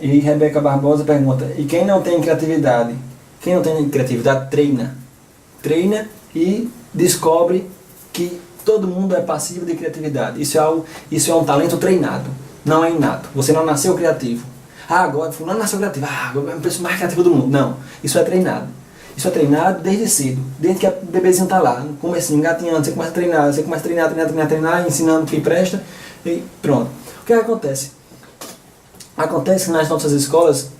E Rebeca Barbosa pergunta, e quem não tem criatividade? Quem não tem criatividade treina. Treina e descobre que todo mundo é passivo de criatividade. Isso é um talento treinado, não é inato. Você não nasceu criativo. Agora fulano nasceu criativo. Agora é a pessoa mais criativa do mundo. Não, isso é treinado. Isso é treinado desde cedo, desde que o bebezinho está lá, no comecinho, engatinhando, você começa a treinar, ensinando o que presta e pronto. O que acontece? Acontece que nas nossas escolas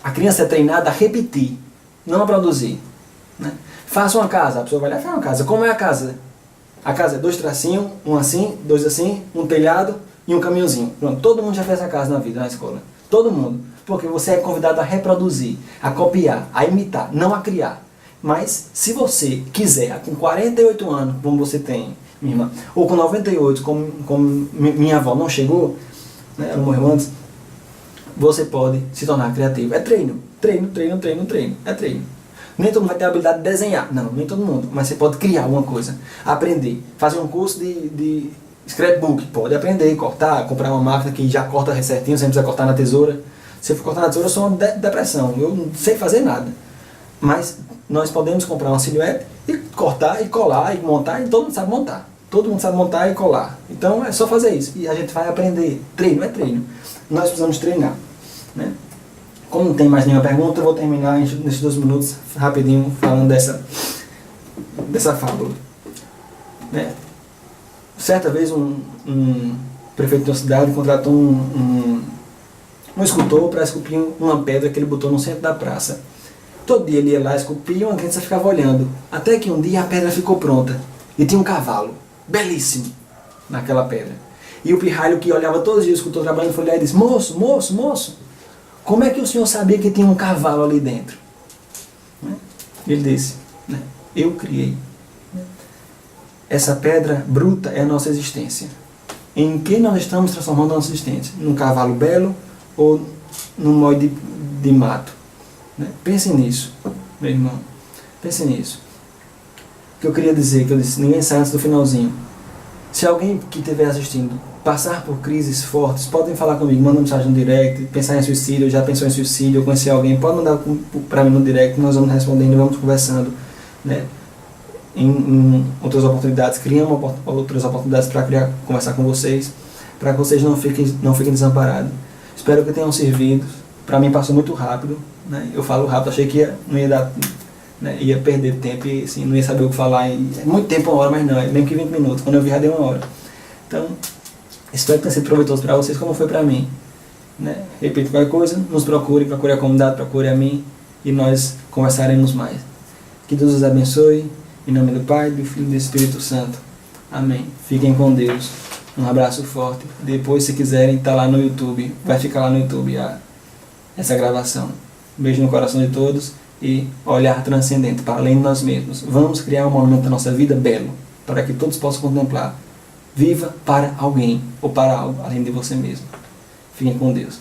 a criança é treinada a repetir, não a produzir. Né? Faça uma casa, a pessoa vai lá e faz uma casa. Como é a casa? A casa é 2 tracinhos, um assim, 2 assim, um telhado e um caminhãozinho. Pronto, todo mundo já fez essa casa na vida, na escola. Todo mundo. Porque você é convidado a reproduzir, a copiar, a imitar, não a criar. Mas, se você quiser, com 48 anos, como você tem, minha irmã, ou com 98, como minha avó não chegou, né, ela morreu antes, você pode se tornar criativo. É treino. É treino. Nem todo mundo vai ter a habilidade de desenhar. Não, nem todo mundo. Mas você pode criar alguma coisa. Aprender. Fazer um curso de scrapbook. Pode aprender, cortar, comprar uma máquina que já corta certinho, você não precisa cortar na tesoura. Se eu for cortar na tesoura, eu sou uma depressão. Eu não sei fazer nada. Mas nós podemos comprar uma silhuete e cortar, e colar, e montar, e todo mundo sabe montar. Todo mundo sabe montar e colar. Então é só fazer isso. E a gente vai aprender. Treino é treino. Nós precisamos treinar. Né? Como não tem mais nenhuma pergunta, eu vou terminar nesses 2 minutos, rapidinho, falando dessa fábula. Né? Certa vez um prefeito de uma cidade contratou um escultor para esculpir uma pedra que ele botou no centro da praça. Todo dia ele ia lá esculpir e uma criança ficava olhando. Até que um dia a pedra ficou pronta. E tinha um cavalo, belíssimo, naquela pedra. E o pirralho que olhava todos os dias, o escultor trabalhando, foi lá e disse, moço, como é que o senhor sabia que tinha um cavalo ali dentro? Ele disse, eu criei. Essa pedra bruta é a nossa existência. Em que nós estamos transformando a nossa existência? Num cavalo belo ou num molde de mato? Pense nisso, meu irmão. Pense nisso. O que eu queria dizer, que eu disse, ninguém sai antes do finalzinho. Se alguém que estiver assistindo passar por crises fortes, podem falar comigo, manda mensagem no direct, pensar em suicídio, já pensou em suicídio, ou conhecer alguém, pode mandar para mim no direct, nós vamos respondendo, vamos conversando, né? Em outras oportunidades, criamos outras oportunidades para conversar com vocês, para que vocês não fiquem desamparados. Espero que tenham servido. Para mim passou muito rápido, né? Eu falo rápido, achei que não ia dar né? Ia perder tempo e assim, não ia saber o que falar. É muito tempo, 1 hora, mas não, é mesmo que 20 minutos. Quando eu vi, já deu 1 hora. Então, espero que tenha sido proveitoso para vocês, como foi para mim. Né? Repito, qualquer coisa, nos procure a comunidade, procure a mim e nós conversaremos mais. Que Deus os abençoe, em nome do Pai, do Filho e do Espírito Santo. Amém. Fiquem com Deus. Um abraço forte. Depois, se quiserem, tá lá no YouTube. Vai ficar lá no YouTube essa gravação. Um beijo no coração de todos e olhar transcendente, para além de nós mesmos. Vamos criar um monumento da nossa vida belo, para que todos possam contemplar. Viva para alguém ou para algo além de você mesmo. Fiquem com Deus.